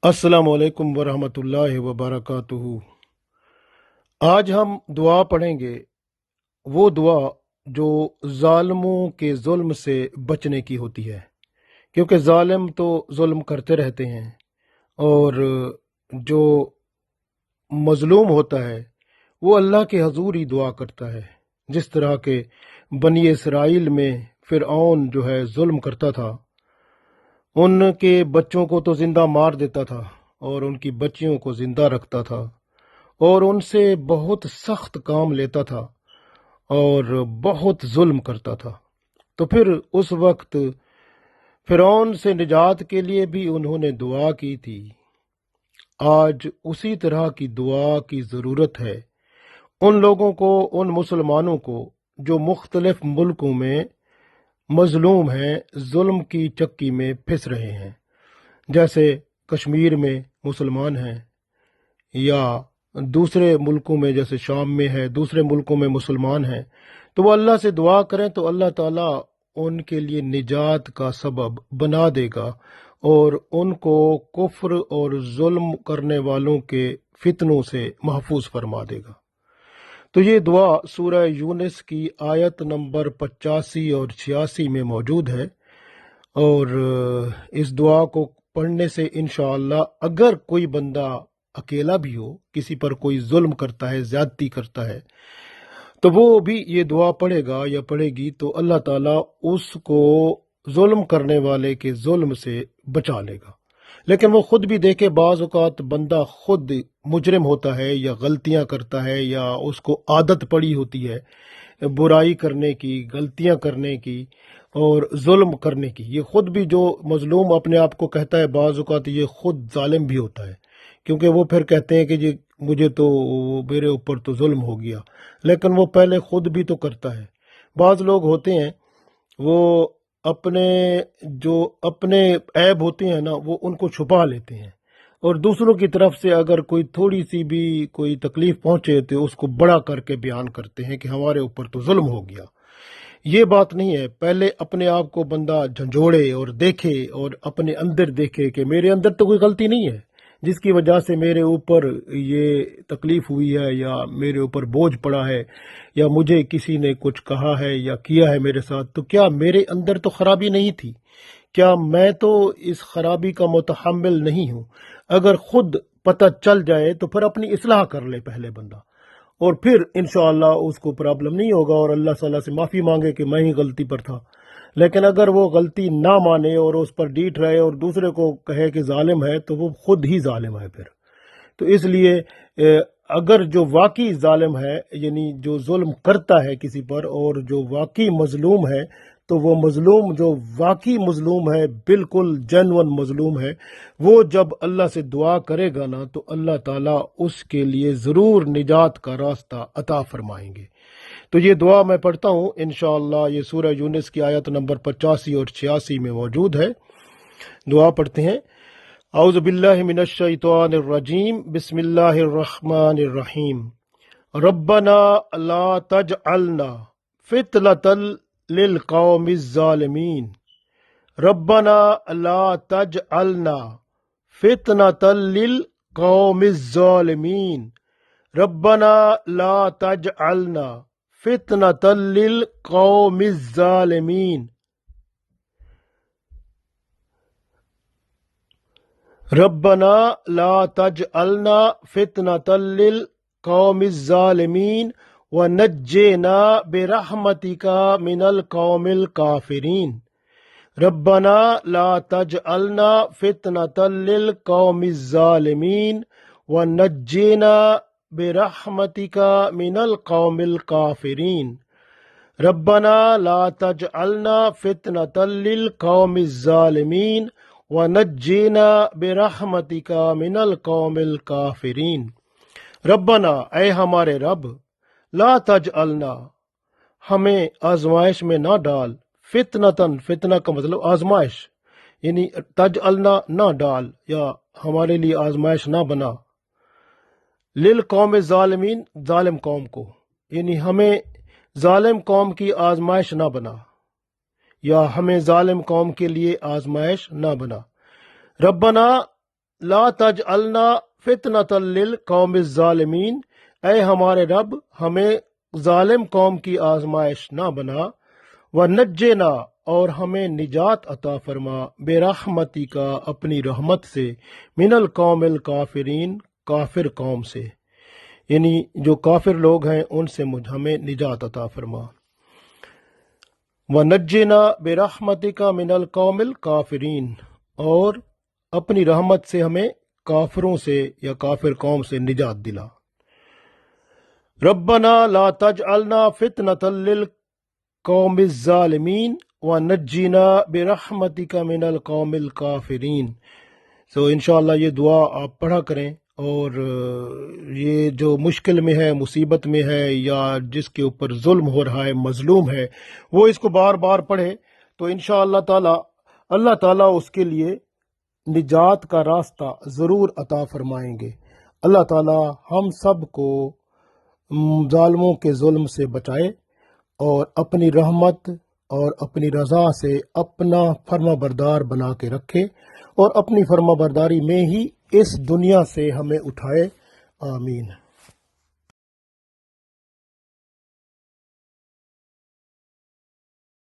अस्सलाम वालेकुम वरहमतुल्लाहि वबरकातुहू। आज हम दुआ पढ़ेंगे, वो दुआ जो जालिमों के जुल्म से बचने की होती है, क्योंकि जालिम तो जुल्म करते रहते हैं और जो मजलूम होता है वो अल्लाह के हजूर ही दुआ करता है। जिस तरह के बनी इसराइल में फिरऔन जो है जुल्म करता था, उनके बच्चों को तो जिंदा मार देता था और उनकी बच्चियों को जिंदा रखता था और उनसे बहुत सख्त काम लेता था और बहुत जुल्म करता था। तो फिर उस वक्त फिरौन से निजात के लिए भी उन्होंने दुआ की थी। आज उसी तरह की दुआ की ज़रूरत है उन लोगों को, उन मुसलमानों को जो मुख्तलिफ मुल्कों में मजलूम हैं, जुल्म की चक्की में फिस रहे हैं। जैसे कश्मीर में मुसलमान हैं, या दूसरे मुल्कों में जैसे शाम में है, दूसरे मुल्कों में मुसलमान हैं, तो वो अल्लाह से दुआ करें तो अल्लाह ताला उनके लिए निजात का सबब बना देगा और उनको कुफ्र और जुल्म करने वालों के फितनों से महफूज फरमा देगा। तो ये दुआ सूरह यूनिस की आयत नंबर 85 और 86 में मौजूद है और इस दुआ को पढ़ने से इंशाअल्लाह अगर कोई बंदा अकेला भी हो, किसी पर कोई जुल्म करता है, ज्यादती करता है, तो वो भी ये दुआ पढ़ेगा या पढ़ेगी तो अल्लाह ताला उसको जुल्म करने वाले के जुल्म से बचा लेगा। लेकिन वो खुद भी देखे, बाज़ औक़ात बंदा खुद मुजरिम होता है या गलतियां करता है या उसको आदत पड़ी होती है बुराई करने की, गलतियां करने की और जुल्म करने की। ये खुद भी जो मजलूम अपने आप को कहता है, बाज़ औक़ात ये खुद जालिम भी होता है, क्योंकि वो फिर कहते हैं कि जी मुझे तो मेरे ऊपर तो जुल्म हो गया, लेकिन वो पहले खुद भी तो करता है। बाज़ लोग होते हैं वो अपने जो अपने ऐब होते हैं ना, वो उनको छुपा लेते हैं और दूसरों की तरफ से अगर कोई थोड़ी सी भी कोई तकलीफ पहुंचे तो उसको बड़ा करके बयान करते हैं कि हमारे ऊपर तो जुल्म हो गया। ये बात नहीं है। पहले अपने आप को बंदा झंझोड़े और देखे और अपने अंदर देखे कि मेरे अंदर तो कोई गलती नहीं है जिसकी वजह से मेरे ऊपर ये तकलीफ हुई है या मेरे ऊपर बोझ पड़ा है या मुझे किसी ने कुछ कहा है या किया है मेरे साथ। तो क्या मेरे अंदर तो खराबी नहीं थी? क्या मैं तो इस खराबी का मुतहम्मिल नहीं हूं? अगर खुद पता चल जाए तो फिर अपनी इस्लाह कर ले पहले बंदा, और फिर इंशाअल्लाह उसको प्रॉब्लम नहीं होगा और अल्लाह ताला से माफ़ी मांगे कि मैं ही गलती पर था। लेकिन अगर वो गलती ना माने और उस पर डीठ रहे और दूसरे को कहे कि जालिम है, तो वो खुद ही जालिम है फिर। तो इसलिए अगर जो वाकई जालिम है, यानी जो जुल्म करता है किसी पर, और जो वाकई मजलूम है, तो वो मजलूम जो वाकई मजलूम है, बिल्कुल जेन्युइन मजलूम है, वो जब अल्लाह से दुआ करेगा ना तो अल्लाह ताला उसके लिए ज़रूर निजात का रास्ता अता फरमाएंगे। तो ये दुआ मैं पढ़ता हूँ इंशाअल्लाह। ये सूरह यूनिस की आयत नंबर 85 और 86 में मौजूद है। दुआ पढ़ते हैं। औज़ु बिल्लाहि मिनश शैतानिर रजीम, बिस्मिल्लाहिर रहमानिर रहीम। रब्बना ला तजअलना फितनतल लिल कौमिज़ ज़ालिमीन। रब्बना ला तजअलना फितनतल लिल कौमिज़ ज़ालिमीन। रब्बना ला तजअलना फितनतल लिल कौमिज़ ज़ालिमीन। रब्बना ला तजअलना फितनतल लिल कौमिज़ ज़ालिमीन व नज्जिना बिरहमतिका मिनल कौमिल काफिरीन। रब्बना ला तजअलना फितनतल लिल कौमिज़ ज़ालिमीन व नज्जिना बिरहमतिका मिनल कौमिल काफिरीन। रब्बना ला तजअलना फितनतल लिल कौमिज़ ज़ालिमीन व नज्जिना बिरहमतिका मिनल कौमिल काफिरीन। रब्बना, ऐ हमारे रब, ला तजअलना, हमें आजमाइश में ना डाल, फितनतन, फितना का मतलब आजमाइश, यानी तजअलना ना डाल या हमारे लिए आजमाइश ना बना, लिल कौम ज़ालिमीन, जालिम कौम को, यानी हमें जालिम कौम की आजमाइश ना बना या हमें जालिम कौम के लिए आजमाइश ना बना। रब्बना, ला तजअलना फितनतल लिलकौम ज़ालिमीन, اے हमारे रब हमें जालिम कौम की आजमाइश ना बना, व नज्जना और हमें निजात अता फरमा, बेरहमती का अपनी रहमत से, मिनल कौमिल काफिरीन काफिर कौम से, यानी जो काफिर लोग हैं उनसे हमें निजात अता फरमा। व नज्जना बेरहमती का मिनल कौमिल काफिरीन, और अपनी रहमत से हमें काफिरों से या काफिर कौम से निजात दिला। रब्बना ला तजअलना फितनतल लिल कौमिज़ ज़ालिमीन व नज्जिना बिरहमतिका मिनल कौमिल काफिरीन। सो इंशाअल्लाह ये दुआ आप पढ़ा करें, और ये जो मुश्किल में है, मुसीबत में है, या जिसके ऊपर जुल्म हो रहा है, मजलूम है, वो इसको बार बार पढ़े तो इंशाअल्लाह ताला अल्लाह ताला उसके लिए निजात का रास्ता ज़रूर अता फरमाएंगे। अल्लाह ताला हम सब को जालिमों के जुल्म से बचाए और अपनी रहमत और अपनी रज़ा से अपना फर्माबरदार बना के रखे, और अपनी फर्माबरदारी में ही इस दुनिया से हमें उठाए। आमीन।